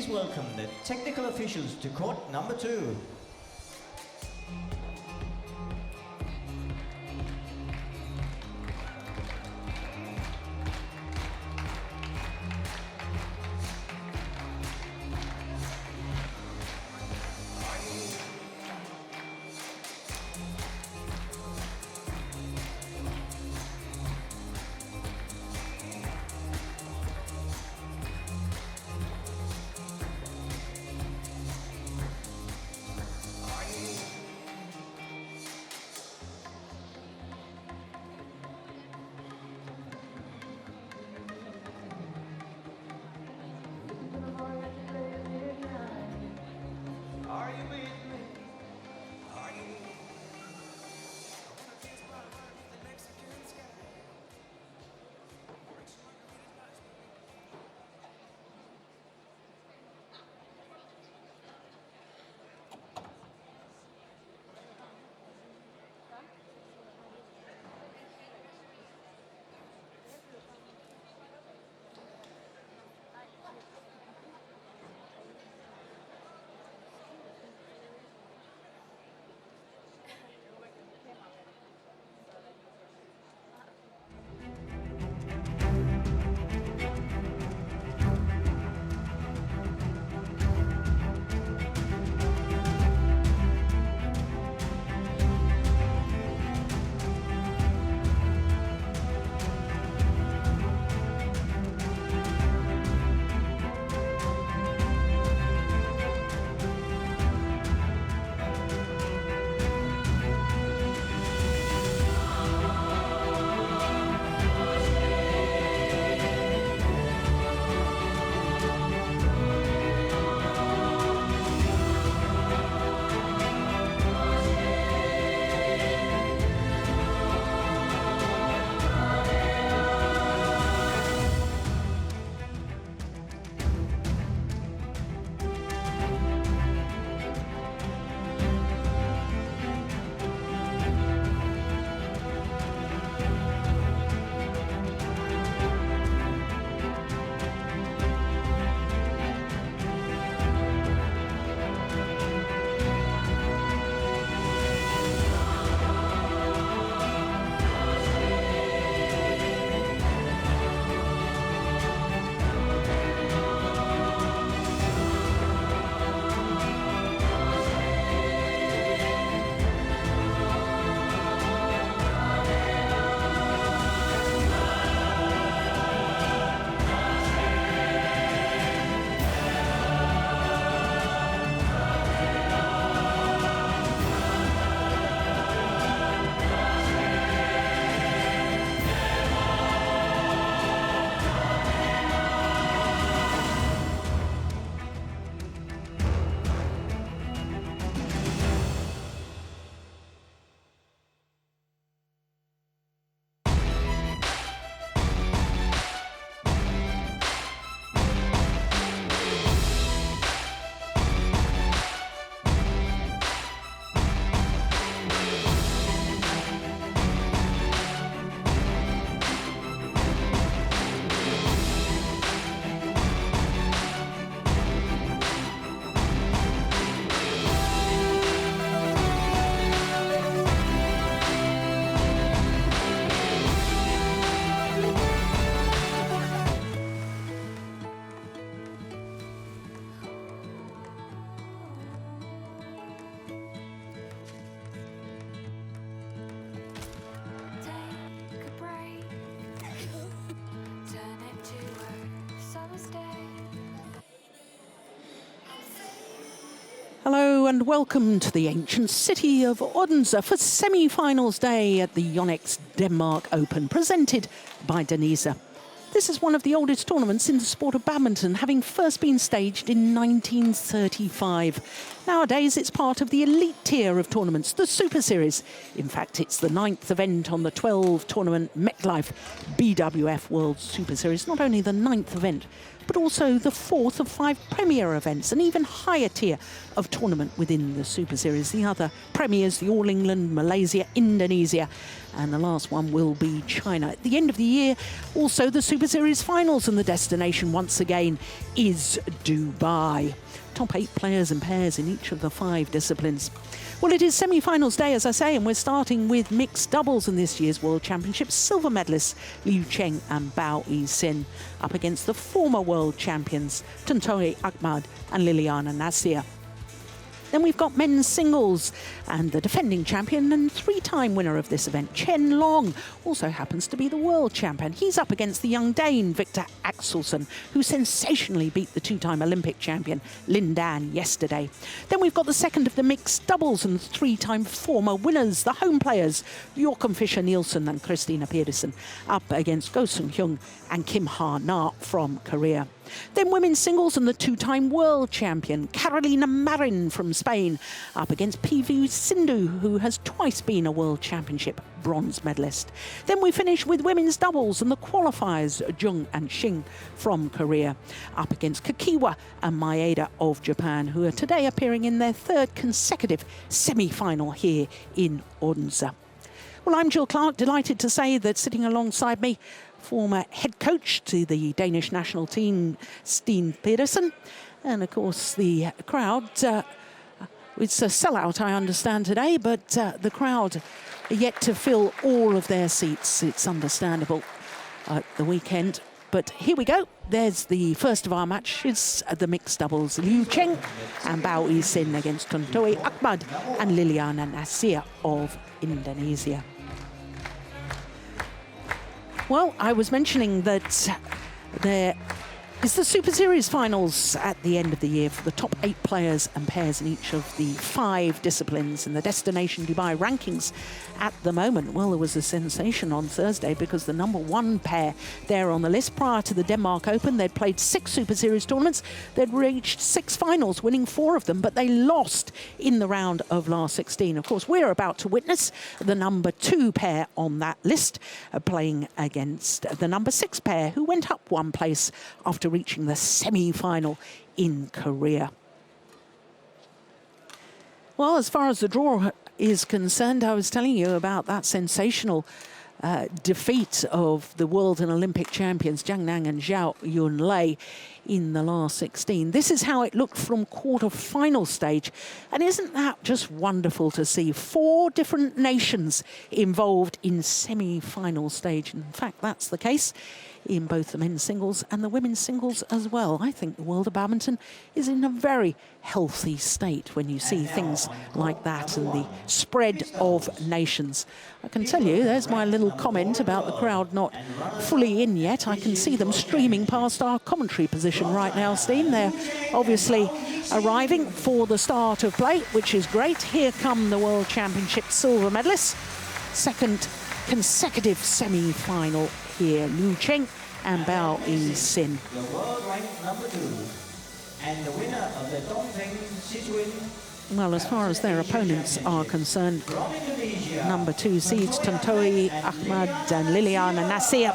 please welcome the technical officials to court number 2. Hello and welcome to the ancient city of Odense for semi-finals day at the Yonex Denmark Open, presented by Denise. This is one of the oldest tournaments in the sport of badminton, having first been staged in 1935. Nowadays, it's part of the elite tier of tournaments, the Super Series. In fact, it's the 9th event on the 12-tournament MetLife BWF World Superseries. Not only the 9th event, but also the fourth of 5 Premier events, an even higher tier of tournament within the Super Series. The other Premiers, the All England, Malaysia, Indonesia, and the last one will be China. At the end of the year, also the Super Series finals, and the destination once again is Dubai. Top 8 players and pairs in each of the 5 disciplines. Well, it is semi-finals day, as I say, and we're starting with mixed doubles in this year's World Championships. Silver medalists Cheng and Yixin up against the former world champions Tontowi, Ahmad and Liliyana Natsir. Then we've got men's singles, and the defending champion and 3-time winner of this event, Cheng also happens to be the world champion. He's up against the young Dane, Victor Axelsen, who sensationally beat the 2-time Olympic champion, Lin Dan, yesterday. Then we've got the second of the mixed doubles and 3-time former winners, the home players, Joachim Fischer-Nielsen and Christina Pedersen, up against Go Sung-hyun and Kim Ha-na from Korea. Then women's singles and the 2-time world champion, Carolina Marin from Spain, up against PV Sindhu, who has twice been a world championship bronze medalist. Then we finish with women's doubles and the qualifiers, Jung and Xing from Korea, up against Kakiwa and Maeda of Japan, who are today appearing in their 3rd consecutive semi-final here in Odense. Well, I'm Jill Clark, delighted to say that sitting alongside me, former head coach to the Danish national team, Steen Pedersen. And of course, the crowd, it's a sellout, I understand, today, but the crowd are yet to fill all of their seats. It's understandable at the weekend. But here we go. There's the first of our matches, the mixed doubles. Cheng and Yixin against Tontowi, Ahmad and Liliyana Natsir of Indonesia. Well, I was mentioning that there is the Super Series finals at the end of the year for the top 8 players and pairs in each of the 5 disciplines in the Destination Dubai rankings at the moment. Well, there was a sensation on Thursday because the number 1 pair there on the list prior to the Denmark Open, they'd played 6 Super Series tournaments, they'd reached 6 finals, winning 4 of them, but they lost in the round of last 16. Of course, we're about to witness the number 2 pair on that list playing against the number 6 pair, who went up 1 place after reaching the semi-final in Korea. Well, as far as the draw is concerned, I was telling you about that sensational defeat of the world and Olympic champions Jiang Nan and Zhao Yunlei in the last 16. This is how it looked from quarter-final stage. And isn't that just wonderful to see? 4 different nations involved in semi-final stage. In fact, that's the case in both the men's singles and the women's singles as well. I think the world of badminton is in a very healthy state when you see things like that and the spread of nations. I can tell you, there's my little comment about the crowd not fully in yet. I can see them streaming past our commentary position right now, Steen. They're obviously arriving for the start of play, which is great. Here come the World Championship silver medalists. 2nd consecutive semi-final here, Cheng and Yixin. The world ranked number 2 and the winner of the Dongfeng Sichuan. Well, as far as their opponents are concerned, number 2 seeds Tontowi, Ahmad and Liliyana Natsir.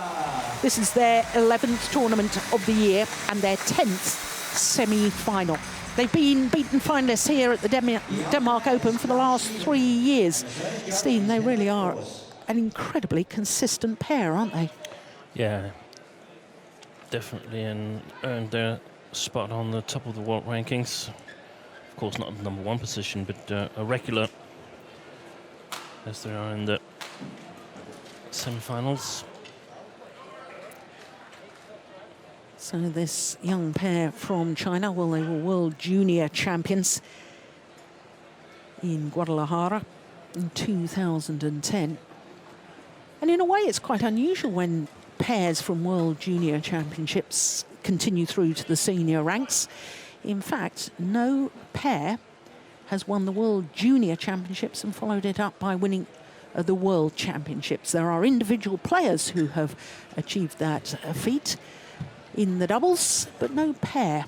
This is their 11th tournament of the year and their 10th semi-final. They've been beaten finalists here at the Denmark Open for the last 3 years. Steen, they really are an incredibly consistent pair, aren't they? Yeah, definitely, and earned their spot on the top of the world rankings. Of course, not the number 1 position, but a regular, as they are in the semi-finals. So this young pair from China, well, they were world junior champions in Guadalajara in 2010. And in a way, it's quite unusual when pairs from World Junior Championships continue through to the senior ranks. In fact, no pair has won the World Junior Championships and followed it up by winning the World Championships. There are individual players who have achieved that feat in the doubles, but no pair.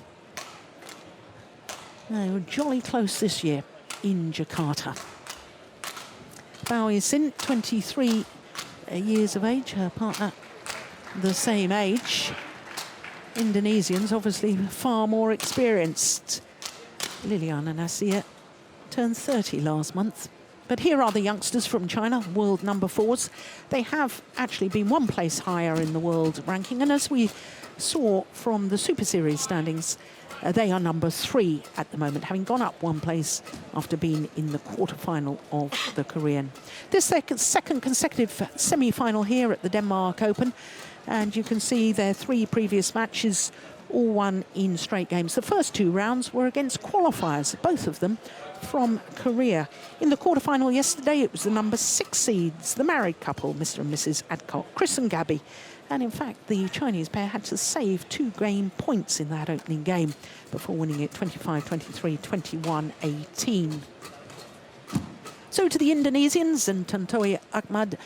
They were jolly close this year in Jakarta. Yixin, 23 years of age, her partner the same age. Indonesians obviously far more experienced. Liliyana Natsir turned 30 last month. But here are the youngsters from China, world number 4s. They have actually been 1 place higher in the world ranking. And as we saw from the Super Series standings, they are number 3 at the moment, having gone up 1 place after being in the quarterfinal of the Korean. This second consecutive semi-final here at the Denmark Open. And you can see their 3 previous matches all won in straight games. The first 2 rounds were against qualifiers, both of them from Korea. In the quarterfinal yesterday, it was the number 6 seeds, the married couple, Mr. and Mrs. Adcock, Chris and Gabby. And in fact, the Chinese pair had to save 2 game points in that opening game before winning it 25-23, 21-18. So to the Indonesians, and Tontowi Ahmad,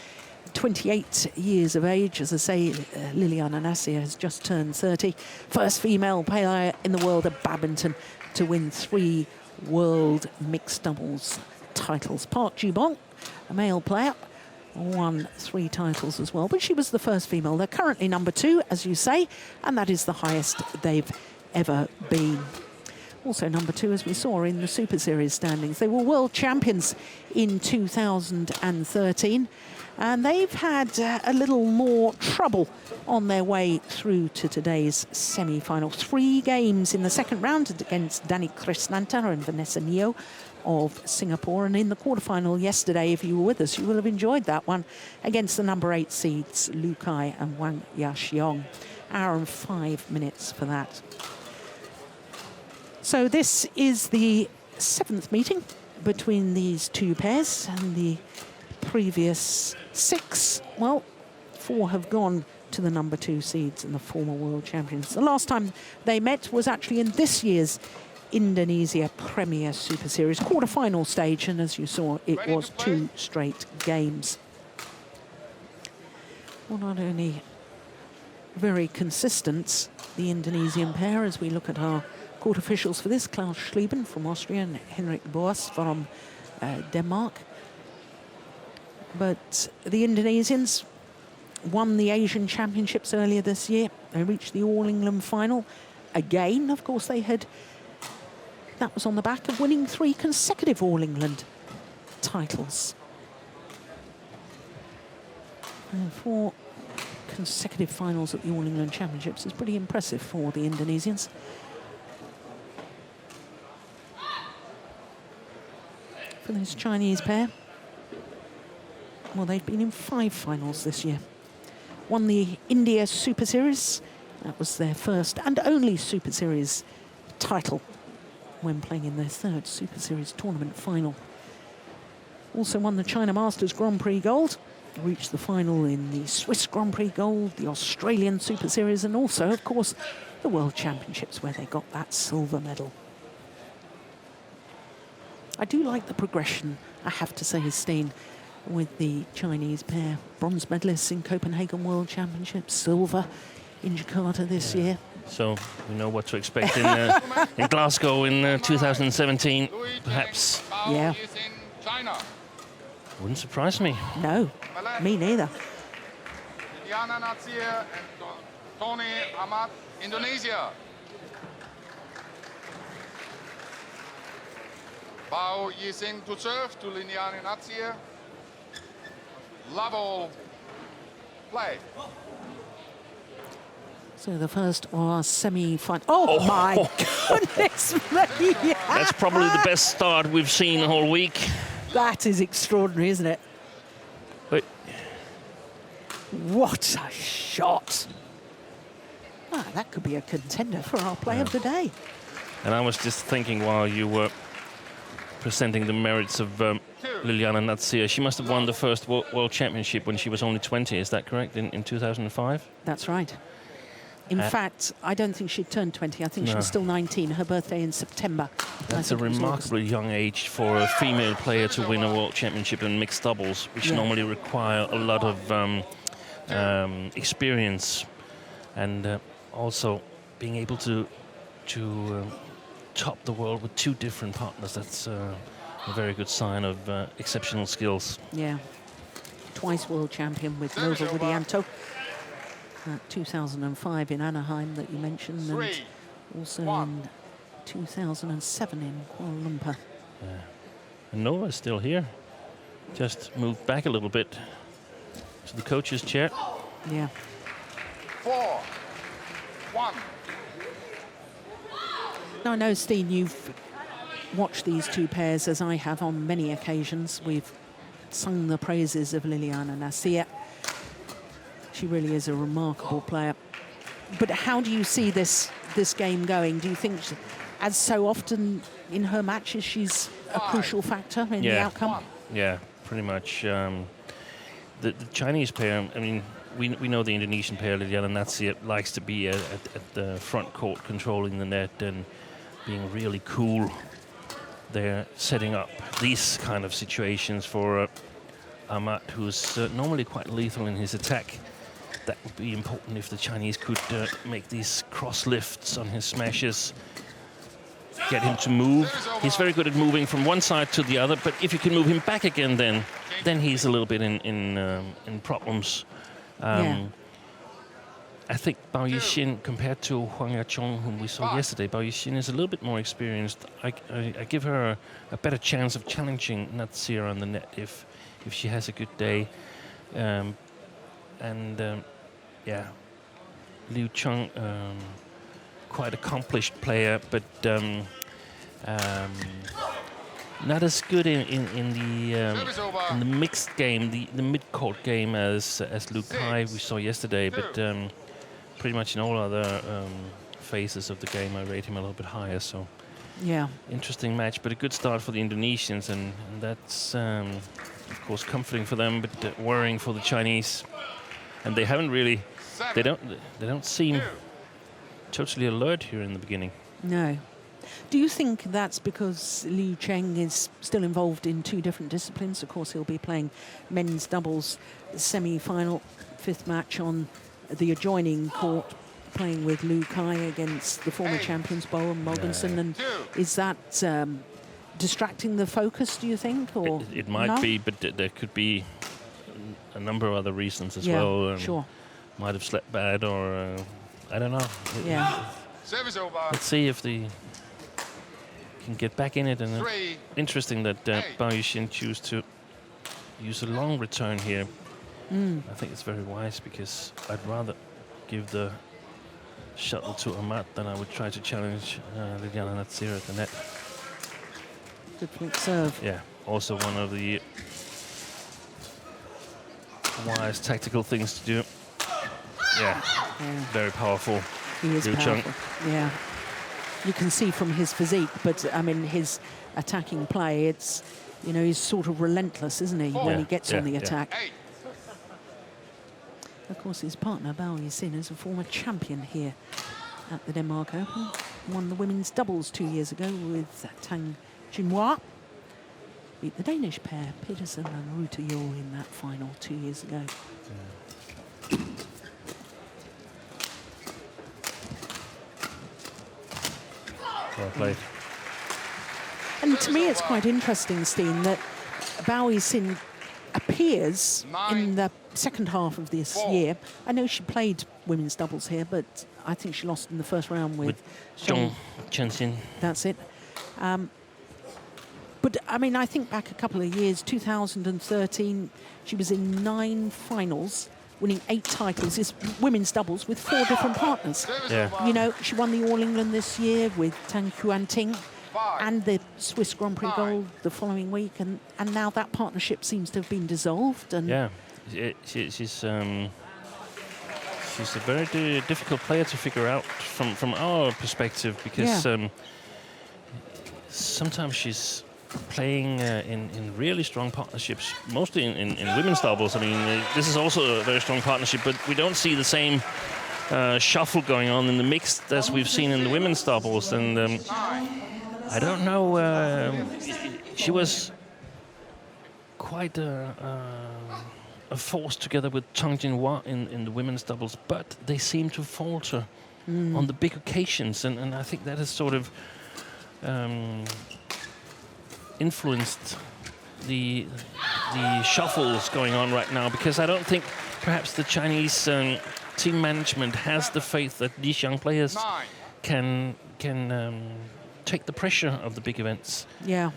28 years of age. As I say, Liliyana Natsir has just turned 30. First female player in the world of badminton to win 3 world mixed doubles titles. Park Ji-bong, a male player, won 3 titles as well, but she was the first female. They're currently number 2, as you say, and that is the highest they've ever been. Also number 2, as we saw in the Super Series standings. They were world champions in 2013, and they've had a little more trouble on their way through to today's semi-final. 3 games in the second round against Dani Krisnanta and Vanessa Neo of Singapore, and in the quarterfinal yesterday, if you were with us, you will have enjoyed that one against the number 8 seeds Lu Kai and Wang Yaxiong. Hour and 5 minutes for that. So this is the 7th meeting between these 2 pairs, and the previous 6, well, 4 have gone to the number 2 seeds and the former world champions. The last time they met was actually in this year's Indonesia Premier Super Series quarter-final stage, and as you saw, it was 2 straight games. Well, not only very consistent, the Indonesian pair, as we look at our court officials for this, Klaus Schlieben from Austria and Henrik Boas from Denmark. But the Indonesians won the Asian Championships earlier this year. They reached the All England final again. Of course, that was on the back of winning 3 consecutive All England titles. And 4 consecutive finals at the All England Championships is pretty impressive for the Indonesians. For this Chinese pair, well, they've been in 5 finals this year. Won the India Super Series. That was their first and only Super Series title when playing in their 3rd Super Series tournament final. Also won the China Masters Grand Prix Gold. Reached the final in the Swiss Grand Prix Gold, the Australian Super Series, and also, of course, the World Championships, where they got that silver medal. I do like the progression, I have to say, Steen, with the Chinese pair. Bronze medalists in Copenhagen World Championships, silver in Jakarta this year. So we know what to expect in Glasgow in 2017, perhaps. Yeah. Wouldn't surprise me. No, me neither. Liliyana Natsir and Tony Ahmad, Indonesia. Bao Yixin to serve to Liliyana Natsir. Level play. So the first or semi-final. Oh my goodness me! That's probably the best start we've seen the whole week. That is extraordinary, isn't it? But what a shot! Ah, that could be a contender for our play of the day. And I was just thinking while you were presenting the merits of Liliyana Natsir, she must have won the first World Championship when she was only 20, is that correct, in 2005? That's right. In fact, I don't think she'd turned 20. I think she was still 19. Her birthday in September. That's a remarkably young age for a female player to win a World Championship in mixed doubles, which normally require a lot of experience, and also being able to top the world with 2 different partners. That's a very good sign of exceptional skills. Yeah. Twice world champion with Nova Widianto. That 2005 in Anaheim that you mentioned, and 3, also 1. in 2007 in Kuala Lumpur. And Nova's still here. Just moved back a little bit to the coach's chair. Yeah. 4, 1. Now, I know, Steen, you've watched these two pairs, as I have on many occasions. We've sung the praises of Liliyana Natsir. She really is a remarkable player. But how do you see this game going? Do you think, as so often in her matches, she's a crucial factor in the outcome? Yeah, pretty much. The Chinese pair, I mean, we know the Indonesian pair, Liliyana Natsir, likes to be at the front court, controlling the net and being really cool. They're setting up these kind of situations for Ahmad, who's normally quite lethal in his attack. That would be important if the Chinese could make these cross lifts on his smashes, get him to move. He's very good at moving from one side to the other, but if you can move him back again, then he's a little bit in problems. I think Bao Yixin, compared to Huang Yachong, whom we saw yesterday, Bao Yixin is a little bit more experienced. I give her a better chance of challenging Natsir on the net if she has a good day. Yeah, Liu Cheng, quite accomplished player, but not as good in the mixed game, the mid-court game as Liu Kai we saw yesterday. But pretty much in all other phases of the game, I rate him a little bit higher. So yeah, interesting match, but a good start for the Indonesians, and that's of course comforting for them, but worrying for the Chinese. And they haven't really. They don't seem totally alert here in the beginning. No. Do you think that's because Liu Cheng is still involved in two different disciplines? Of course, he'll be playing men's doubles semi-final, fifth match on the adjoining court, playing with Liu Kai against the former champions Bo and Mogensen. And is that distracting the focus, do you think? Or it might be, but there could be a number of other reasons as well. Sure. Might have slept bad, or I don't know. Service over. Let's see if they can get back in it. And interesting that Bao Yixin choose to use a long return here. I think it's very wise, because I'd rather give the shuttle to Ahmad than I would try to challenge Liliyana Natsir at the net. Good flick serve. Yeah, also one of the wise tactical things to do. Yeah, very powerful. He is powerful. Yeah, you can see from his physique, but I mean his attacking play. It's, you know, he's sort of relentless, isn't he, when he gets on the attack. Of course, his partner Bao Yixin is a former champion here at the Denmark Open. Won the women's doubles 2 years ago with Tang Jinhua. Beat the Danish pair, Peterson and Ruta Yul, in that final 2 years ago. Well played. And to me, it's quite interesting, Steen, that Bao Yixin appears in the second half of this year. I know she played women's doubles here, but I think she lost in the first round with Zhong Chenxin. That's it. But, I mean, I think back a couple of years, 2013, she was in 9 finals, winning 8 titles. It's women's doubles with 4 different partners. Yeah. You know, she won the All England this year with Tang Xuanting and the Swiss Grand Prix Gold the following week. And now that partnership seems to have been dissolved. And yeah, she's a very difficult player to figure out from our perspective, because sometimes she's playing in really strong partnerships, mostly in women's doubles. I mean, this is also a very strong partnership, but we don't see the same shuffle going on in the mixed as we've seen in the women's doubles. And I don't know, she was quite a force together with Tang Jinhua in the women's doubles, but they seem to falter on the big occasions, and I think that has sort of influenced the shuffles going on right now, because I don't think perhaps the Chinese team management has the faith that these young players 9. can take the pressure of the big events. Yeah.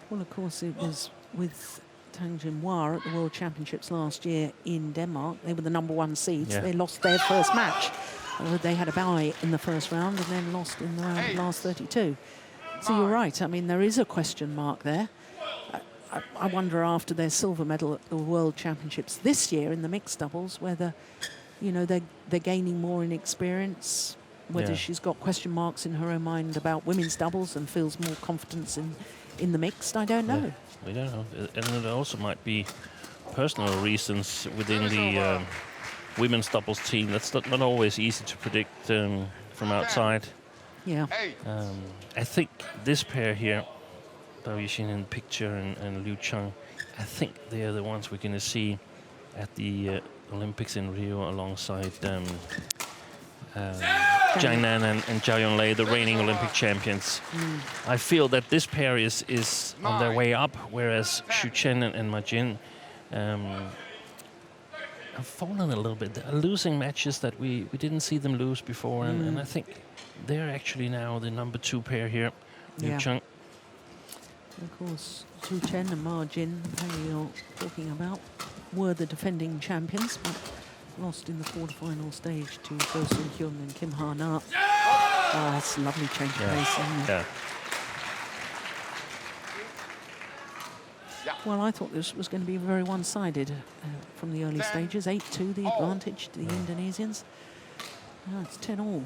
Well, of course, it was with Tang Jinhua at the World Championships last year in Denmark. They were the #1 seeds. Yeah. They lost their first match. They had a bye in the first round and then lost in the round of last 32. So you're right. I mean, there is a question mark there. I wonder after their silver medal at the World Championships this year in the mixed doubles, whether, you know, they're gaining more in experience, whether she's got question marks in her own mind about women's doubles and feels more confidence in the mixed. I don't know. Yeah, we don't know. And there also might be personal reasons within the women's doubles team. That's not always easy to predict from outside. Yeah. 8. I think this pair here, Yixin in the picture and Liu Cheng, I think they are the ones we're going to see at the Olympics in Rio alongside Jiang Nan and Zhao Yonglei, the reigning Olympic champions. I feel that this pair is on their way up, whereas Xu Chen and Ma Jin have fallen a little bit. They're losing matches that we didn't see them lose before, and I think they're actually now the #2 pair here. Liu Cheng. Of course, Xu Chen and Ma Jin, who you're talking about, were the defending champions, but lost in the quarterfinal stage to Go Sun Hyun and Kim Ha Na. Oh, that's a lovely change of pace, isn't it? Yeah. Well, I thought this was going to be very one-sided from the early stages. 8-2, the advantage to the Indonesians. Now it's 10-all.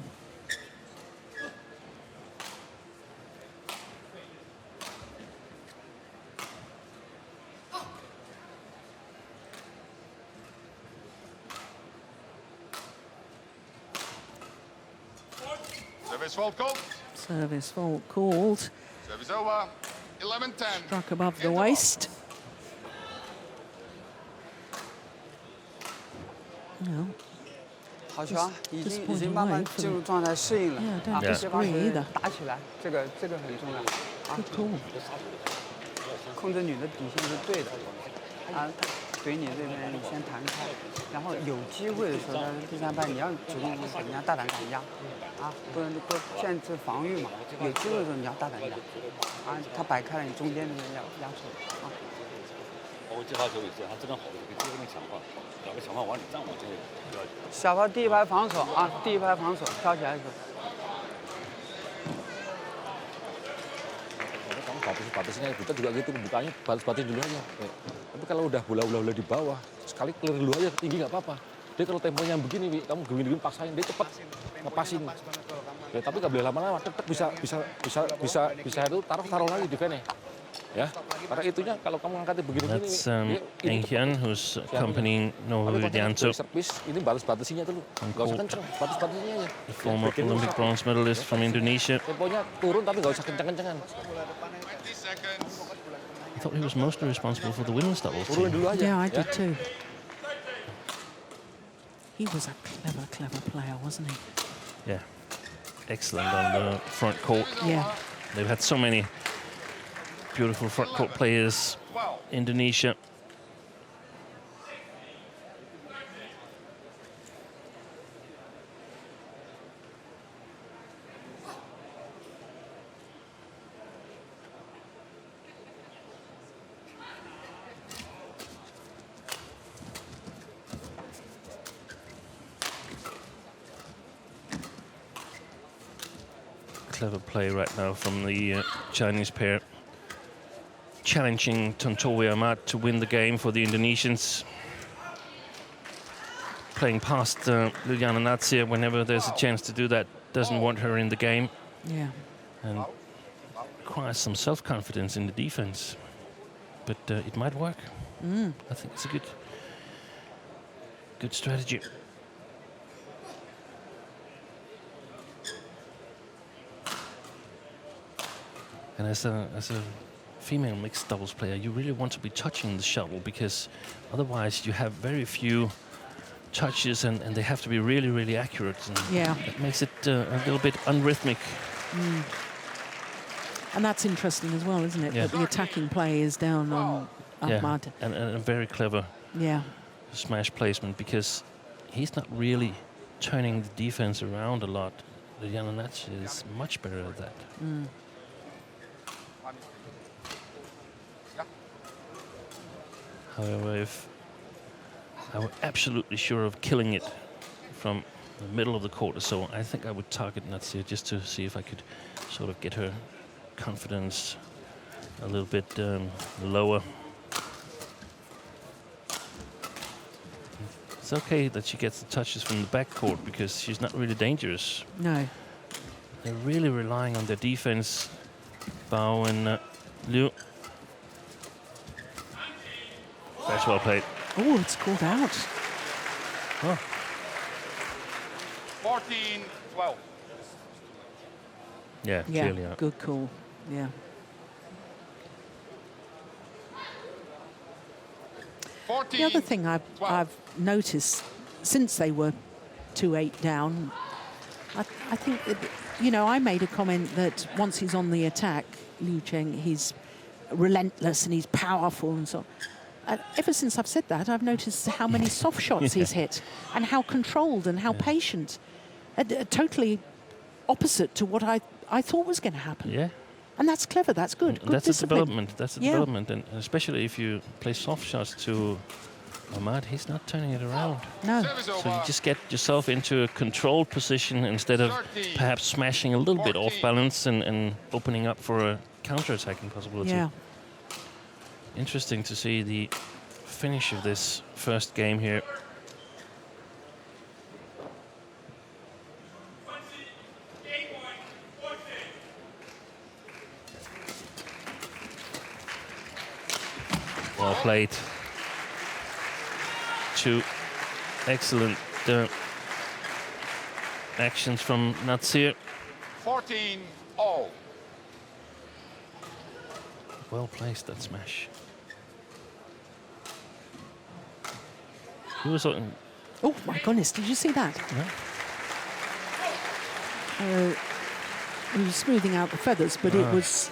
Service fault called. Service fault called. Service over. 11-10. Struck above the waist. No. 好球啊，已 Disappointing 经慢慢 way for 进入状态，适应了。 Yeah, don't 啊， disagree either. 打起来，这个很重要。啊， Good call. 控制你的底线是对的。啊，怼你这边你先弹开，然后有机会的时候，第3拍你要主动给人家大胆敢压，啊，不能不现在是防御嘛，有机会的时候你要大胆压，啊，他摆开了你中间那边压出来，啊。包括接发球也是，他这边好的可以接那个强化，找个强化往里站，往这个。小拍第1拍防守啊，第1拍防守，跳起来的时候。 Batasnya kita juga gitu bukanya batas dulu aja. Tapi kalau udah bola di bawah, sekali clear dulu aja tinggi nggak apa-apa. Dia kalau temponya begini, kamu gini paksain dia cepat ngepasin. Ya, tapi nggak boleh lama-lama, tetap bisa itu taruh lagi defense-nya. Ya, karena itunya kalau kamu angkatnya begini-begini. That's Eng Hian who's accompanying No Widianto. Ini batas-batasnya tuh, nggak usah kenceng, batas-batasnya aja. The former Olympic bronze medalist from Indonesia. Temponya turun tapi nggak usah kenceng-kencengan. 20 seconds. I thought he was mostly responsible for the women's doubles Turunin team. dulu aja. Yeah, I ya. did too. He was a clever player, wasn't he? Yeah, excellent on the front court. Yeah. They've had so many beautiful front court players. 12. Indonesia. Clever play right now from the Chinese pair, challenging Tontowi Ahmad to win the game for the Indonesians. Playing past Liliyana Natsir whenever there's a chance to do that, doesn't want her in the game, Yeah. and requires some self-confidence in the defense. But it might work. I think it's a good strategy. And as a female mixed doubles player, you really want to be touching the shuttle, because otherwise you have very few touches and they have to be really, really accurate. And Yeah. it makes it a little bit unrhythmic. And that's interesting as well, isn't it? Yeah. That the attacking play is down on Ahmad. And very clever. Yeah. smash placement because he's not really turning the defense around a lot. Liliyana is much better at that. However, if I were absolutely sure of killing it from the middle of the court or so, I think I would target Natsir just to see if I could sort of get her confidence a little bit lower. It's okay that she gets the touches from the backcourt because she's not really dangerous. No. They're really relying on their defense, Bao and Liu. That's well played. Oh, it's called out. Oh. 14-12. Yeah, Yeah, clearly out. good call. Yeah. 14. The other thing I've noticed since they were 2-8 down, I think that, you know, I made a comment that once he's on the attack, Liu Cheng, he's relentless and he's powerful and so on. Ever since I've said that, I've noticed how many soft shots he's hit and how controlled and how patient. Totally opposite to what I thought was going to happen. Yeah. And that's clever, that's good. Good That's discipline. a development. That's a development, and especially if you play soft shots to Ahmad, he's not turning it around. No. Service So you over. just get yourself into a controlled position instead of 13, perhaps smashing a little bit off 14. balance and opening up for a counter-attacking possibility. Yeah. Interesting to see the finish of this first game here. Well played. Two excellent actions from Natsir. 14-all. Well placed, that smash. He was Oh my goodness, did you see that? He was smoothing out the feathers, but it was,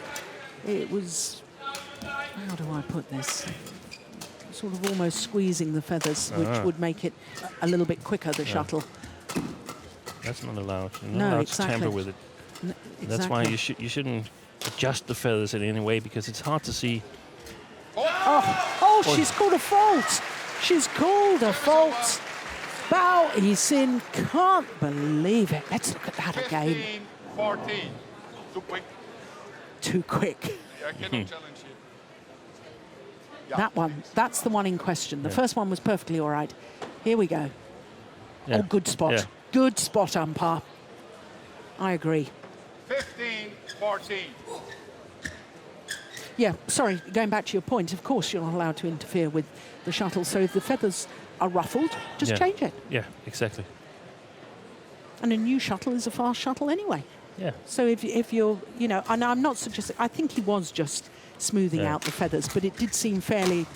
how do I put this? Sort of almost squeezing the feathers, which would make it a little bit quicker, the shuttle. That's not allowed. You're not No, allowed exactly. to tamper with it. That's why you shouldn't adjust the feathers in any way because it's hard to see. Oh, she's called a fault. She's called a fault. Bao Yixin can't believe it. Let's look at that again. 15-14. Too quick. Too quick. I cannot challenge you. Yeah. That one, that's the one in question. The first one was perfectly all right. Here we go. Yeah. Oh, good spot. Yeah. Good spot, umpire. I agree. 15-14. Yeah, sorry, going back to your point, of course you're not allowed to interfere with the shuttle, so if the feathers are ruffled, just change it. Yeah, exactly. And a new shuttle is a fast shuttle anyway. Yeah. So if you're, you know, and I'm not suggesting, I think he was just smoothing out the feathers, but it did seem fairly,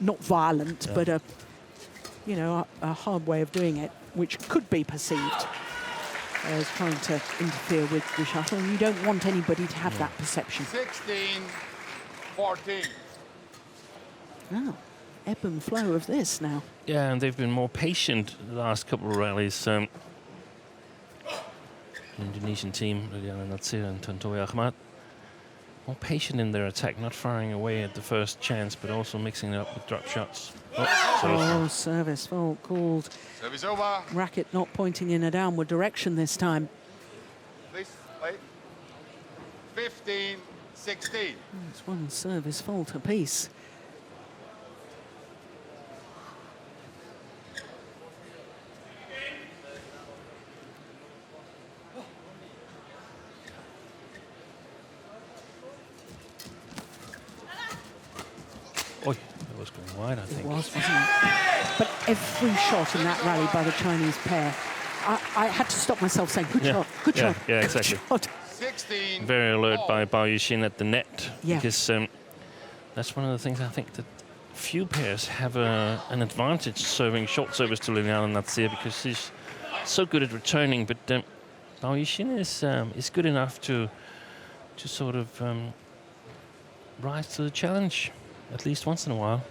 not violent, but a hard way of doing it, which could be perceived as trying to interfere with the shuttle, and you don't want anybody to have that perception. 16-14. Oh, ebb and flow of this now. Yeah, and they've been more patient the last couple of rallies. The Indonesian team, Liliyana Natsir and Tontowi Ahmad, more patient in their attack, not firing away at the first chance, but also mixing it up with drop shots. Service fault called. Service over. Racket not pointing in a downward direction this time. Please, play. 15-16. It's one service fault apiece. Oh, that was going wide, I think. It was, wasn't it? But every shot in that rally by the Chinese pair, I had to stop myself saying, good shot, good shot. Yeah, good exactly. shot. 16. Very alert by Bao Yixin at the net. Yeah. Because that's one of the things I think that few pairs have an advantage serving short service to Liliyana Natsir because she's so good at returning. But Bao Yixin is good enough to sort of rise to the challenge at least once in a while.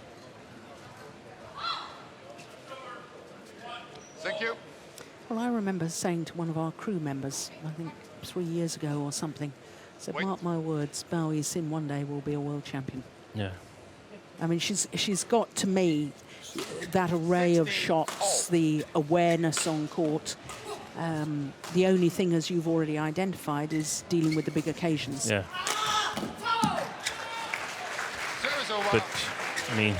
Well, I remember saying to one of our crew members, I think 3 years ago or something, said, mark my words, Bao Yixin one day will be a world champion. Yeah. I mean, she's got, to me, that array of shots, the awareness on court. The only thing, as you've already identified, is dealing with the big occasions. Yeah. But, I mean,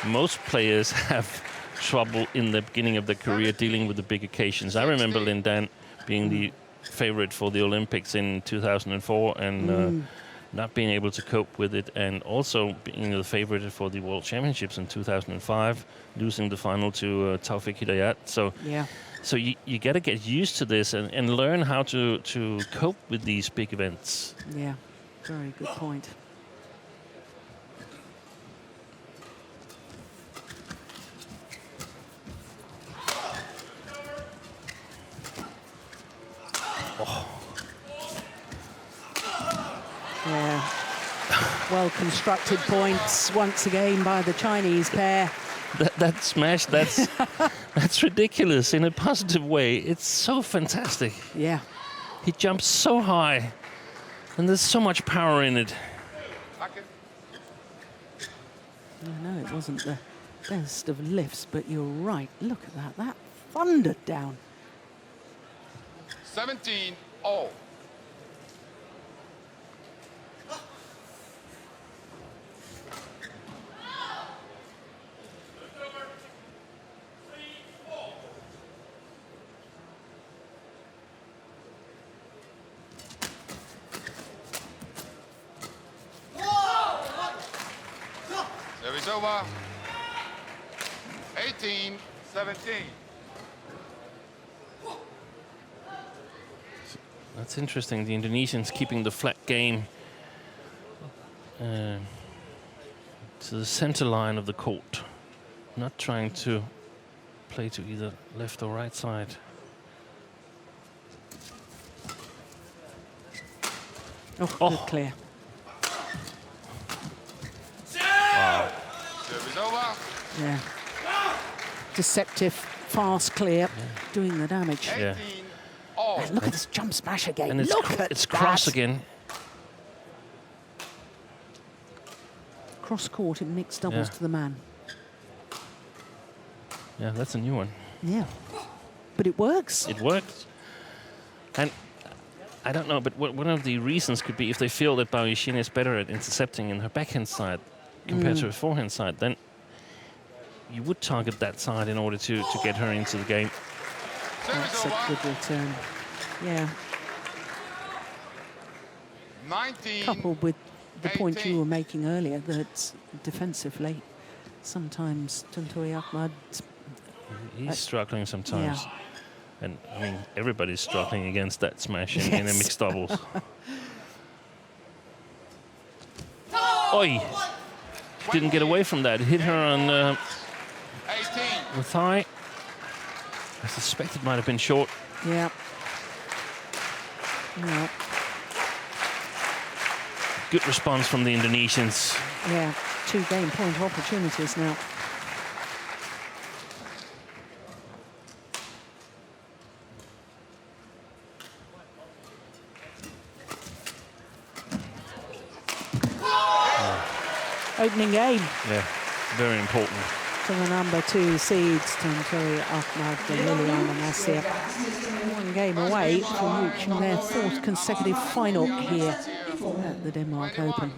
most players have trouble in the beginning of their career dealing with the big occasions. I remember Lin Dan being the favorite for the Olympics in 2004 and not being able to cope with it, and also being the favorite for the World Championships in 2005, losing the final to Taufik Hidayat. So you got to get used to this and learn how to cope with these big events. Yeah, very good point. Yeah, well-constructed points once again by the Chinese pair. That smash, that's ridiculous in a positive way. It's so fantastic. Yeah. He jumps so high, and there's so much power in it. No, it wasn't the best of lifts, but you're right. Look at that. That thundered down. 17-all. Service over. 18-17. That's interesting. The Indonesians keeping the flat game to the center line of the court, not trying to play to either left or right side. Oh, good clear. Wow. Service over. Yeah. Deceptive, fast clear, doing the damage. 18-all. And look at this jump smash again. And it's cross again. Cross court in mixed doubles to the man. Yeah, that's a new one. Yeah. But it works. It works. And I don't know, but one of the reasons could be if they feel that Bao Yixin is better at intercepting in her backhand side compared to her forehand side, then you would target that side in order to get her into the game. That's a good return. Yeah. 19. Coupled with the point 18. you were making earlier, that defensively, sometimes Tontowi Ahmad. He's struggling sometimes. Yeah. And, I mean, everybody's struggling against that smash in a mixed doubles. Oi! Didn't get away from that. Hit her on the thigh. I suspect it might have been short. Yeah. Yeah. Good response from the Indonesians. Yeah. 2 game point opportunities now. Opening game. Yeah, very important. To the number 2 seeds, Tontowi Ahmad and Liliyana Natsir. 1 game away from reaching their 4th consecutive final here at the Denmark Open.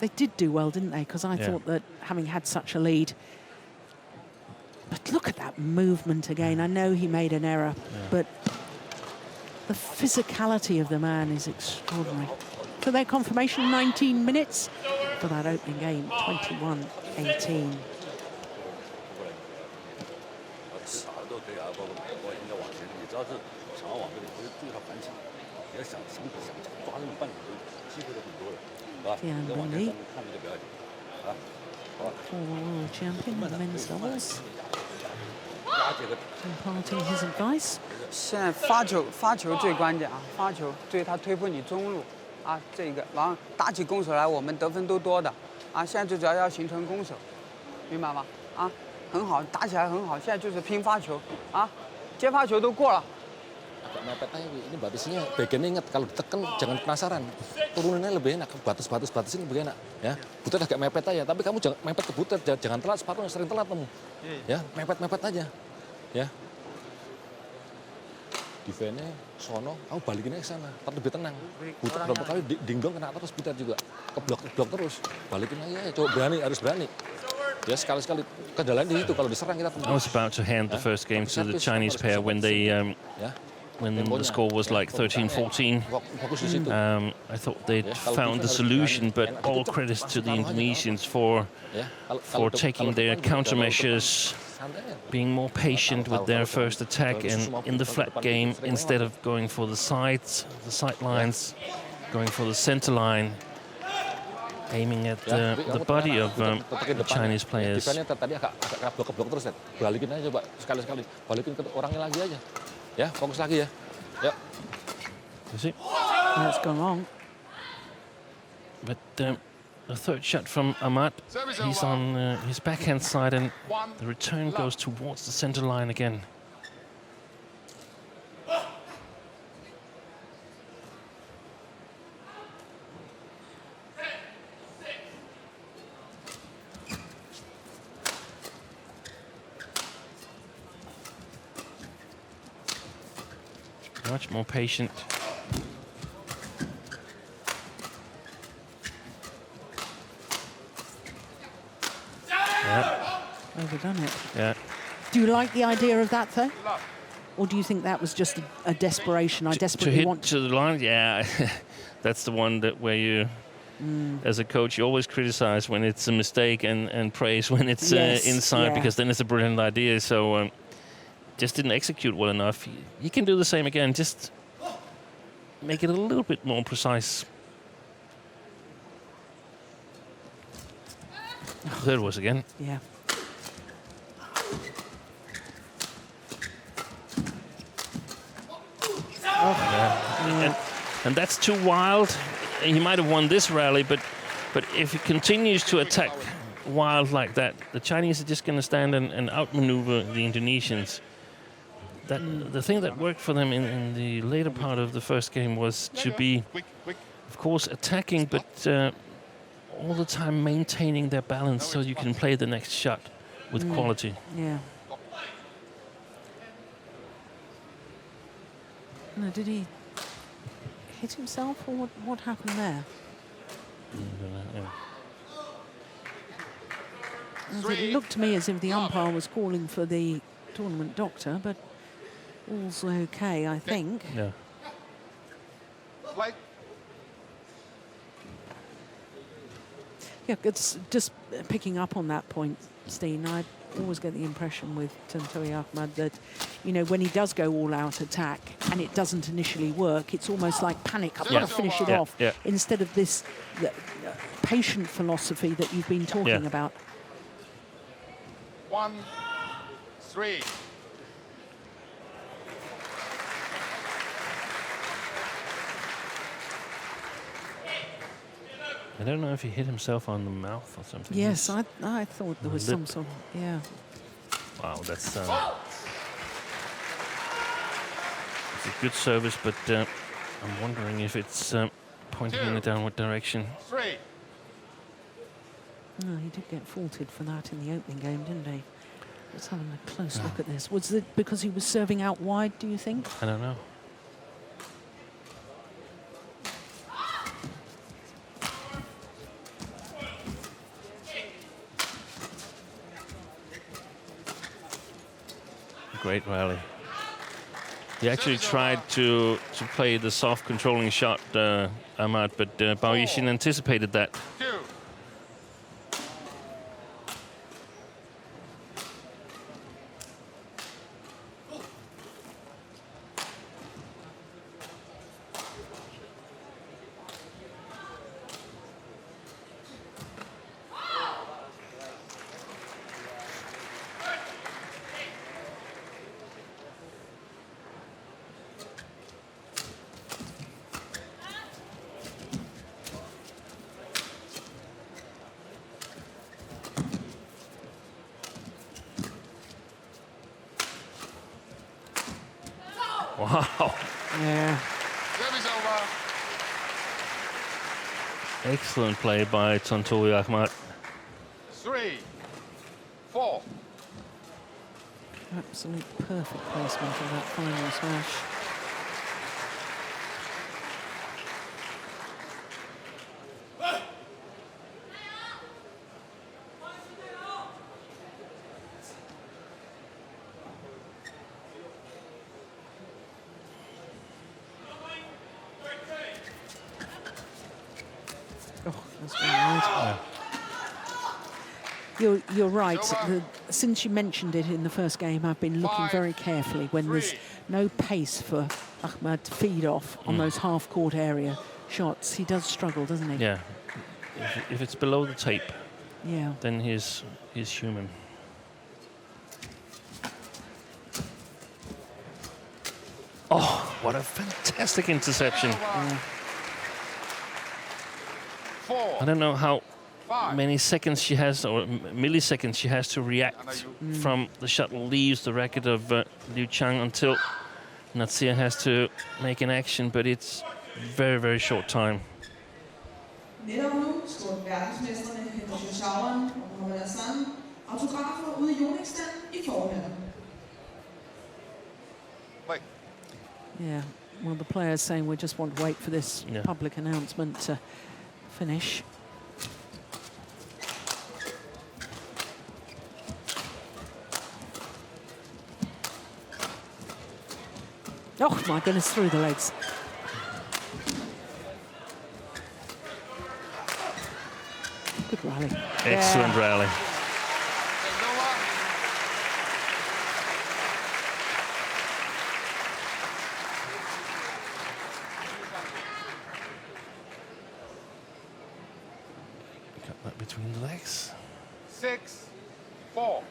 They did do well, didn't they? Because I thought that having had such a lead. But look at that movement again. I know he made an error, but the physicality of the man is extraordinary. For their confirmation, 19 minutes for that opening game, 21-18. Tian former world champion in men's doubles, imparting his advice. 现在发球最关键啊，发球对他推破你中路啊，这个然后打起攻守来，我们得分都多的啊。现在最主要要形成攻守，明白吗？啊，很好，打起来很好。现在就是拼发球啊，接发球都过了。 Agak mepet aja, Wi. Ini batasnya bagiannya ingat kalau ditekan jangan penasaran. Turunannya lebih enak, batas-batasin lebih enak. Ya, butet agak mepet aja, tapi kamu jangan mepet ke butet, jangan telat sepatu sering telat kamu. Ya, mepet-mepet aja. Ya. Defense-nya sono, kamu balikin aja ke sana, tapi lebih tenang. Butet berapa kali dingdong kena terus butet juga. Keblok terus. Balikin aja, coba berani, harus berani. Ya, sekali-sekali kendalanya di situ kalau diserang kita. I was about to hand the first game to the Chinese pair when they when the score was like 13-14. I thought they'd found the solution, but all credits to the Indonesians for taking their countermeasures, being more patient with their first attack, and in the flat game, instead of going for the sidelines, going for the center line, aiming at the body of the Chinese players. Tadi agak keblok terus, balikin aja coba sekali-sekali, balikin ke orangnya lagi aja. Ya, fokus lagi ya. Ya. You see? That's gone wrong. But the third shot from Ahmad, he's on his backhand side, and the return goes towards the center line again. Much more patient. Overdone it. Yeah. Do you like the idea of that, though? Or do you think that was just a desperation? I To desperately hit want to the line, yeah. That's the one that where you, as a coach, you always criticize when it's a mistake and praise when it's Yes, inside, yeah. because then it's a brilliant idea. So just didn't execute well enough. You can do the same again. Just make it a little bit more precise. There it was again. Yeah. And that's too wild. He might have won this rally, but if he continues to attack wild like that, the Chinese are just going to stand and outmaneuver the Indonesians. The thing that worked for them in the later part of the first game was to be, of course, attacking, but all the time maintaining their balance so you can play the next shot with quality. Yeah. No, did he hit himself, or what happened there? As it looked to me as if the umpire was calling for the tournament doctor, but all's okay, I think. Yeah. Play. Yeah, it's just picking up on that point, Steen. I always get the impression with Tontowi Ahmad that, you know, when he does go all-out attack and it doesn't initially work, it's almost like panic. I've got to finish it off, instead of this patient philosophy that you've been talking about. 1-3. I don't know if he hit himself on the mouth or something. Yes, I thought there was some sort of, yeah. Wow, that's it's a good service, but I'm wondering if it's pointing in a downward direction. 3. No, he did get faulted for that in the opening game, didn't he? Let's have a close look at this. Was it because he was serving out wide, do you think? I don't know. Great rally. He actually tried to play the soft controlling shot, Ahmad, but Yixin anticipated that. 2. Wow. Yeah. Service over. Excellent play by Tontowi Ahmad. 3-4. Absolute perfect placement of that final smash. Oh, that's very right. You're right. Since you mentioned it in the first game, I've been looking very carefully when there's no pace for Ahmad to feed off on those half-court area shots. He does struggle, doesn't he? Yeah. If it's below the tape, Yeah. then he's human. Oh, what a fantastic interception. Yeah. 4. I don't know how 5. many seconds she has, or milliseconds she has to react from the shuttle leaves the racket of Liu Chang until Natsir has to make an action, but it's very, very short time. Netop nu står verdensmestrene Henrik Schauern og Mohamed Hassan autografer ude i Yonex-stand i forhallen. Wait. Yeah. Well, the players saying we just want to wait for this public announcement to finish. Oh my goodness, through the legs. Good rally. Excellent rally. Service over. Cut that between the legs. 6-4.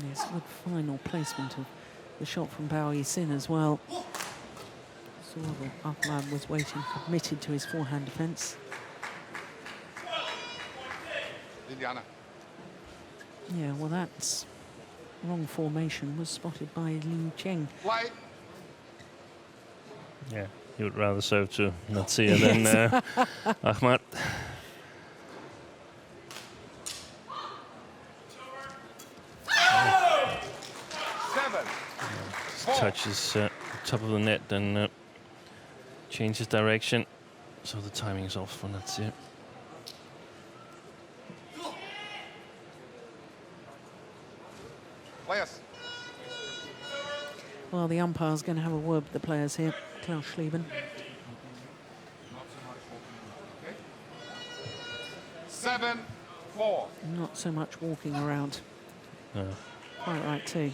Yes, good final placement of the shot from Yixin as well. Saw that Ahmad was waiting, committed to his forehand defence. Liliyana. Yeah, well, that's wrong formation was spotted by Cheng. Play. Yeah, he would rather serve to Natsir than Ahmad. Touches top of the net, then changes direction. So the timing is off for Natsir. Players. Well, the umpire's going to have a word with the players here, Klaus Schlieben. 7-4. Not so much walking around. No. Quite right, too.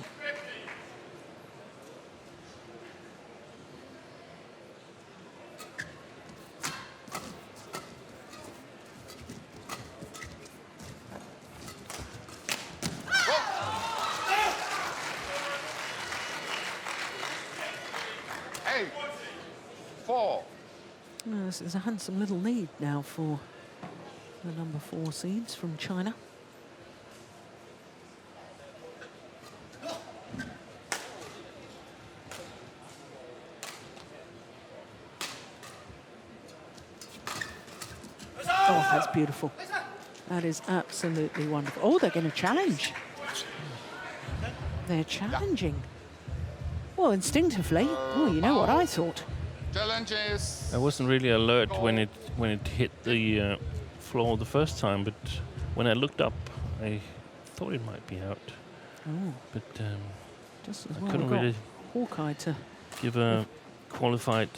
Well, this is a handsome little lead now for the number 4 seeds from China. Oh, that's beautiful. That is absolutely wonderful. Oh, they're going to challenge. They're challenging. Well, instinctively. Oh, you know what I thought. Challenges. I wasn't really alert when it hit the floor the first time, but when I looked up, I thought it might be out. Oh, But just as I well couldn't we've got really Hawkeye to... give a qualified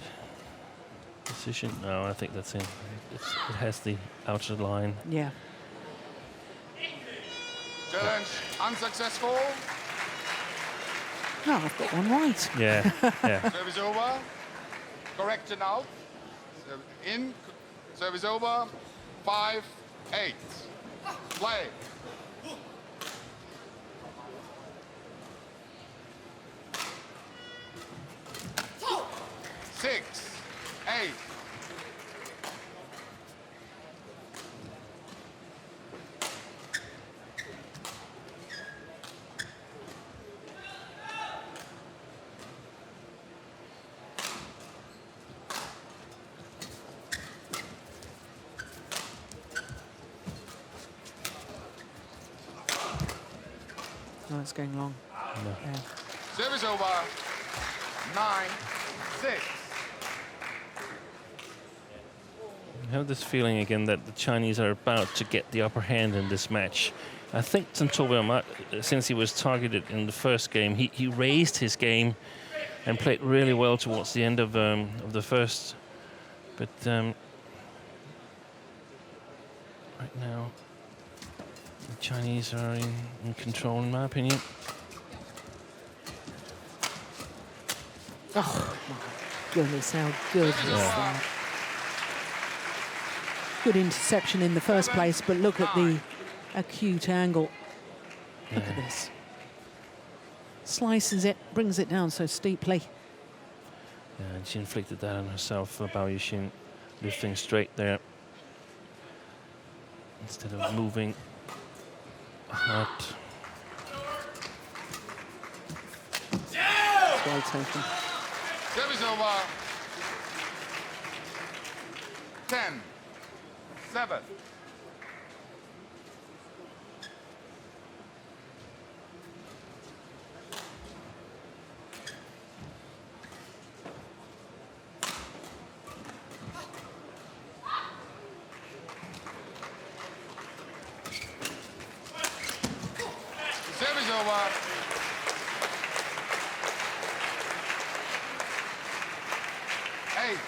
decision. No, I think that's it. It has the outer line. Yeah. Challenge unsuccessful. No, I've got one right. Yeah, yeah. Service over. Correction out. In. Service over. 5-8. Play. Six. 8. No, it's going long. No. Yeah. Service over. 9-6. I have this feeling again that the Chinese are about to get the upper hand in this match. I think Tontowi, Ahmad, since he was targeted in the first game, he raised his game and played really well towards the end of the first. But right now, the Chinese are in control, in my opinion. Oh, my goodness, how good is that? Good interception in the first place, but look at the acute angle. Look at this. Slices it, brings it down so steeply. Yeah, and she inflicted that on herself, Bao Yixin, lifting straight there. Instead of moving. Ahmad. Well taken. Service over. 10-7. Service over. 8-10.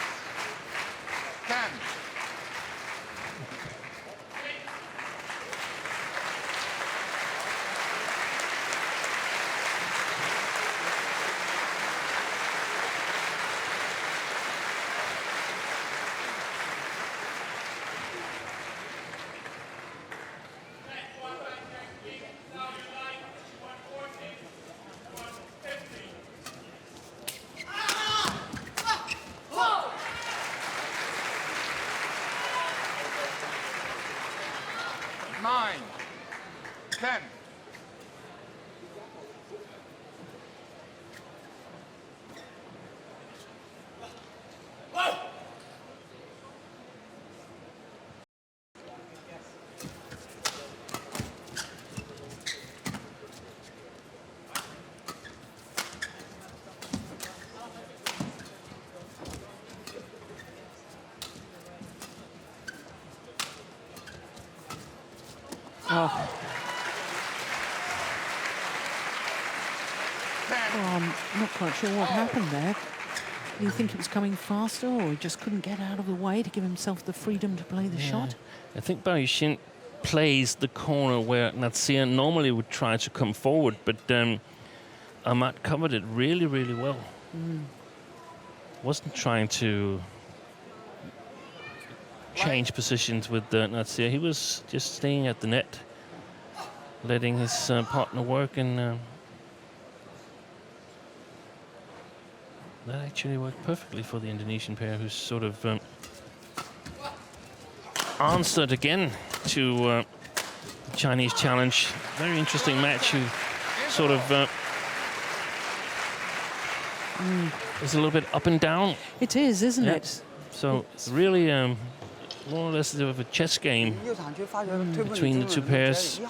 Nine, 10. Oh. Oh, I'm not quite sure what happened there. Do you think it was coming faster, or he just couldn't get out of the way to give himself the freedom to play the shot? I think Bao Yixin plays the corner where Natsir normally would try to come forward, but Ahmad covered it really, really well. Wasn't trying to change positions with Natsir. He was just staying at the net, letting his partner work, and that actually worked perfectly for the Indonesian pair, who sort of answered again to the Chinese challenge. Very interesting match, who sort of is a little bit up and down. It is, isn't it? So really more or less of a chess game between the two pairs.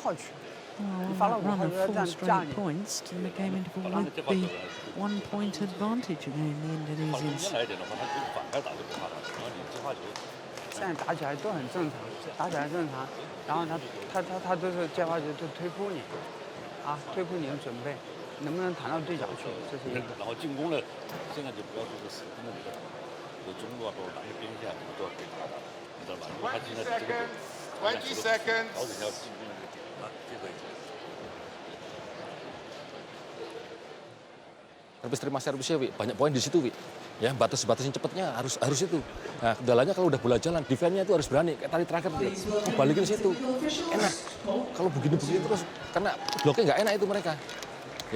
Well, run of 4 straight points to the game interval with the 1-point advantage again, the Indonesians. 现在打起来都很正常，打起来正常。然后他都是接发球就推扑你，啊，推扑你的准备，能不能弹到对角去，这是一个。然后进攻呢，现在就不要做个死攻的那个，有中路啊，包括拦边下都要可以打的，你知道吧？如果他现在这个 20 seconds. 调整一下进攻的这个点啊，这个。Habis terima servisnya, Wi, banyak poin di situ, Wi. Ya, batas-batasin cepatnya harus itu. Nah, kendalanya kalau udah bola jalan, defense-nya itu harus berani. Kayak tadi terakhir tuh, balikin situ. Enak. Kalau begini-begini terus, karena bloknya nggak enak itu mereka.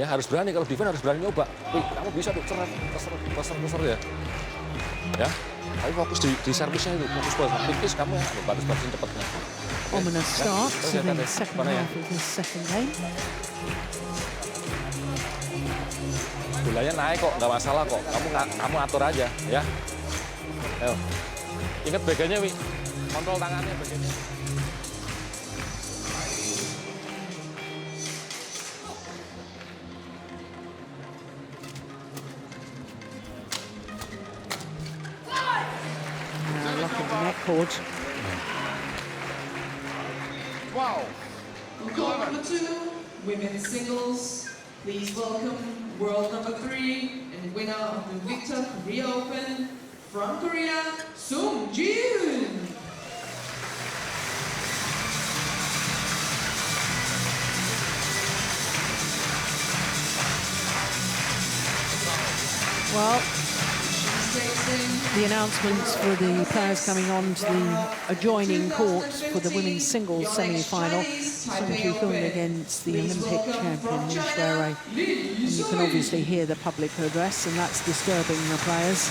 Ya, harus berani. Kalau defense harus berani nyoba. Wi, kamu bisa tuh, keser ya. Ya, tapi fokus di servisnya itu. Fokus bola tipis, kamu ya, batas-batasin cepatnya. Ominous start to the second half of this second game. Bolanya naik kok, nggak masalah kok. Kamu atur aja, ya. Ayo. Ingat baganya, Wi. Kontrol tangannya baganya. the net cord. 12. Court number 2, women's singles. Please welcome world number 3 and winner of the Victor Korea Open from Korea, Sung-jin. Well, the announcements for the players coming on to the adjoining courts for the women's singles semi-final. Tontowi against the Olympic champion, Natsir. And you can obviously hear the public address, and that's disturbing the players.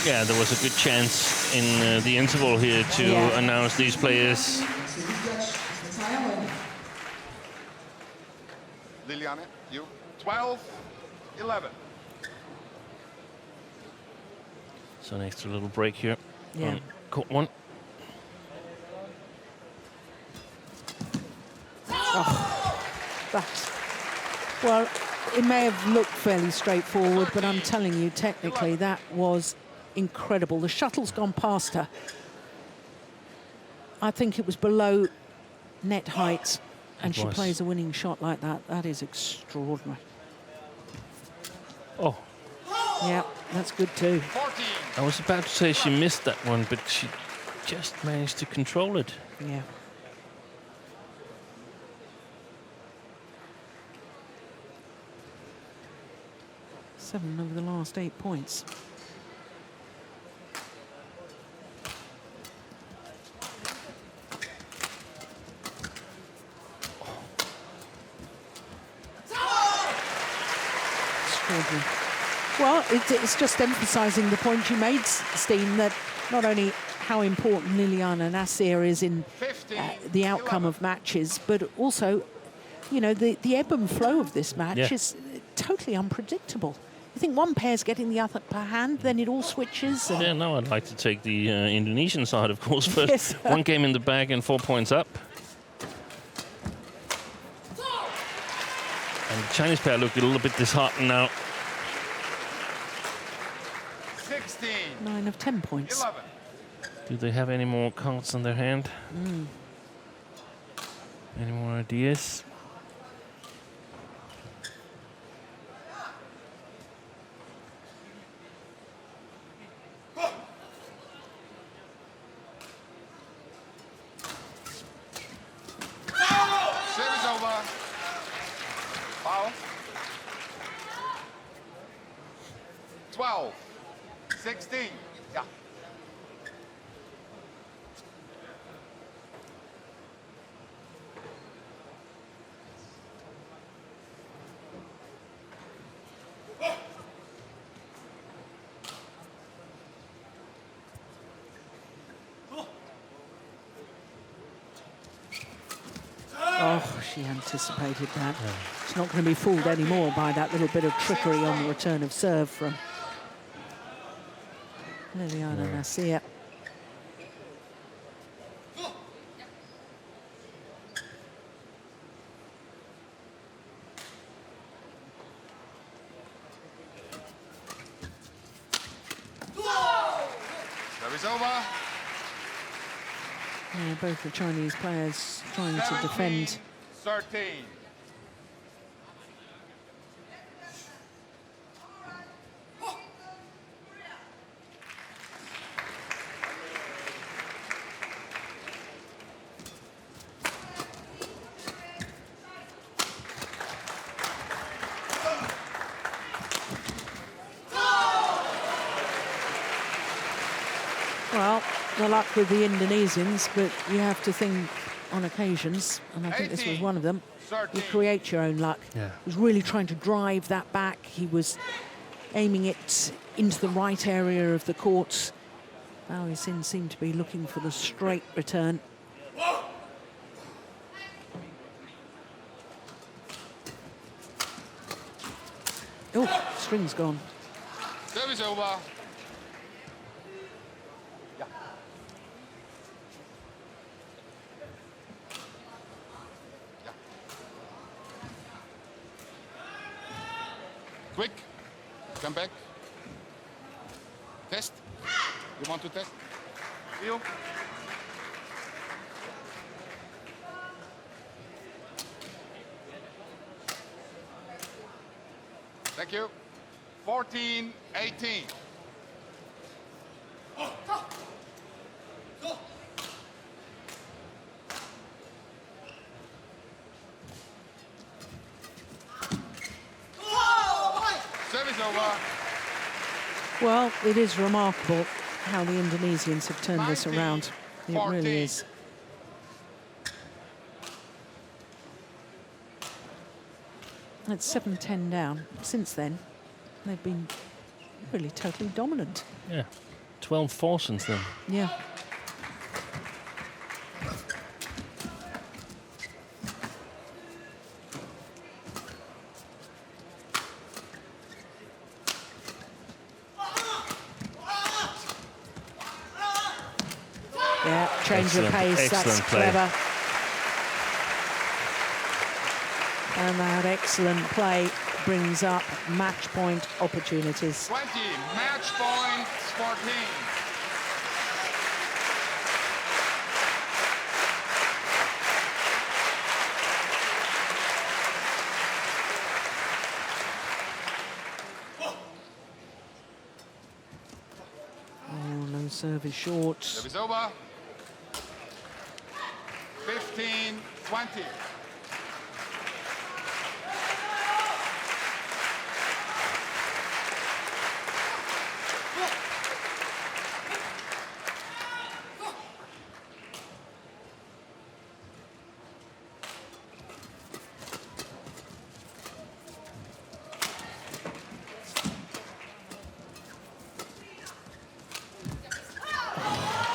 Yeah, there was a good chance in the interval here to announce these players. Liliyana, you. 12, 11. So an extra little break here. Yeah. Court 1. Well, it may have looked fairly straightforward, but I'm telling you, technically, that was incredible. The shuttle's gone past her. I think it was below net height, and she plays a winning shot like that. That is extraordinary. Oh. Yeah, that's good too. 14. I was about to say she missed that one, but she just managed to control it. Yeah. Seven over the last 8 points. Extraordinary. Well, it's just emphasising the point you made, Steen, that not only how important Liliyana Natsir is in the outcome of matches, but also, you know, the ebb and flow of this match is totally unpredictable. You think one pair's getting the other upper hand, then it all switches. And yeah, no, I'd like to take the Indonesian side, of course, first. Yes. One game in the bag and 4 points up. And the Chinese pair look a little bit disheartened now. 16. 9 of 10 points. 11. Do they have any more cards in their hand? Any more ideas? Service over. Foul. 12. 16. Yeah. Oh, she anticipated that. Yeah. She's not going to be fooled anymore by that little bit of trickery on the return of serve from Liliyana Natsir. Service over. Yeah, both the Chinese players trying to defend. 13. Well, the luck with the Indonesians, but you have to think on occasions, and I think this was one of them, you create your own luck. Yeah. He was really trying to drive that back. He was aiming it into the right area of the court. Yixin seemed to be looking for the straight return. Oh, string's gone. Service over. Quick, come back. Test. You want to test? You? Thank you. 14-18. Service over. Well, it is remarkable how the Indonesians have turned this around. It 14. really is. It's 7-10 down. Since then, they've been really totally dominant. Yeah, 12-4 since then. Yeah. Yeah, change of pace, that's excellent play. clever. And that excellent play brings up match point opportunities. 20. Match point 14. Oh, no service short. Service over. 15-20.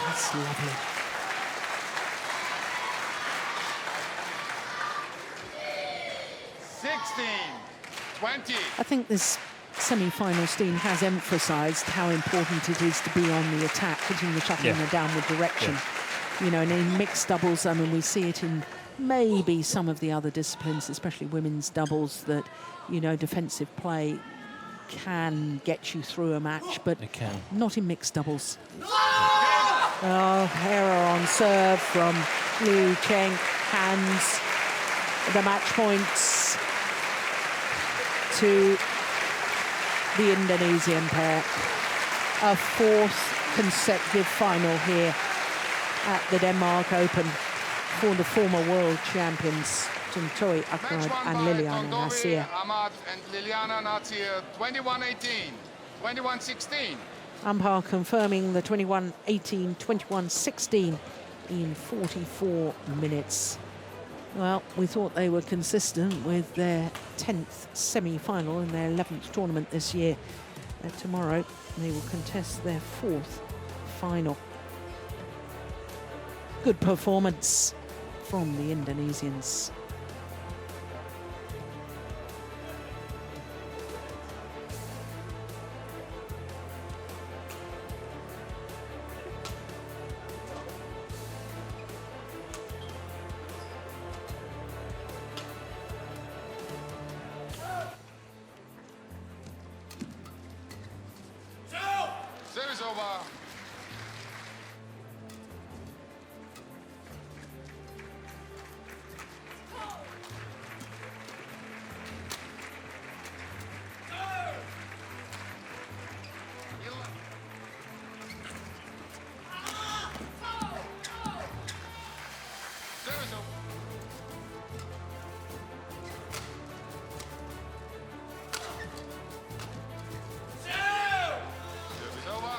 That's lovely. I think this semi-final Steen has emphasised how important it is to be on the attack, putting the shuttle in a downward direction. You know, and in mixed doubles, I mean, we see it in maybe some of the other disciplines, especially women's doubles, that, you know, defensive play can get you through a match, but It can. not in mixed doubles. Oh, error on serve from Liu Cheng. Hands the match points to the Indonesian pair. A fourth consecutive final here at the Denmark Open for the former world champions Tontowi, Ahmad and Liliyana Natsir. Ahmad and Liliyana Natsir, 21-18, 21-16. Umpire confirming the 21-18, 21-16 in 44 minutes. Well, we thought they were consistent with their 10th semi-final in their 11th tournament this year. Tomorrow, they will contest their 4th final. Good performance from the Indonesians. Service over. Service over. Service over.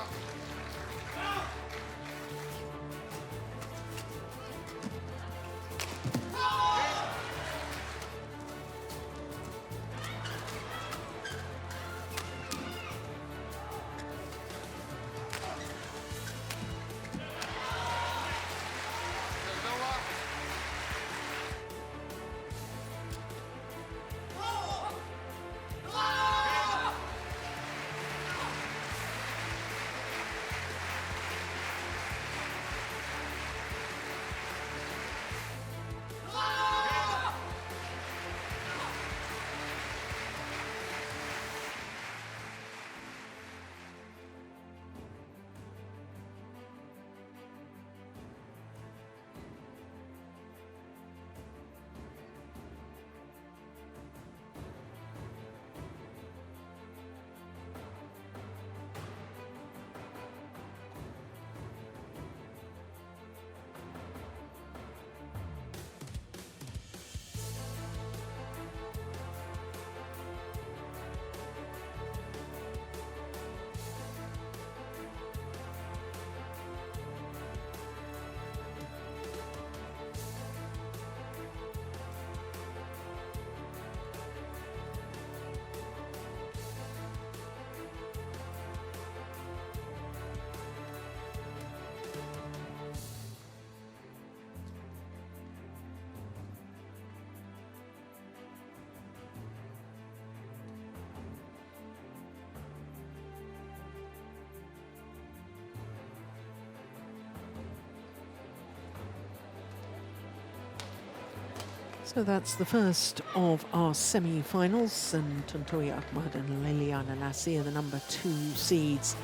So that's the first of our semi-finals, and Tontowi, Ahmad and Liliyana Natsir, the number 2 seeds,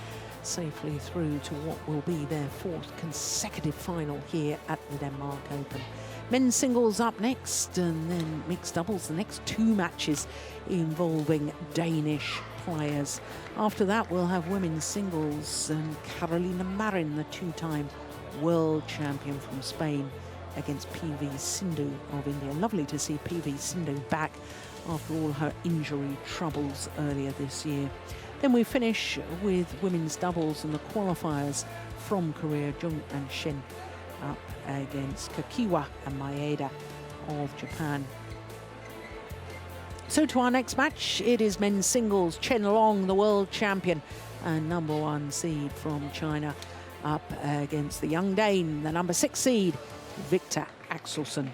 safely through to what will be their 4th consecutive final here at the Denmark Open. Men's singles up next, and then mixed doubles, the next 2 matches involving Danish players. After that, we'll have women's singles, and Carolina Marin, the 2-time world champion from Spain, against PV Sindhu of India. Lovely to see PV Sindhu back after all her injury troubles earlier this year. Then we finish with women's doubles and the qualifiers from Korea, Jung and Shin up against Kakiwa and Maeda of Japan. So to our next match, it is men's singles. Chen Long, the world champion and number 1 seed from China, up against the young Dane, the number 6 seed, Victor Axelsen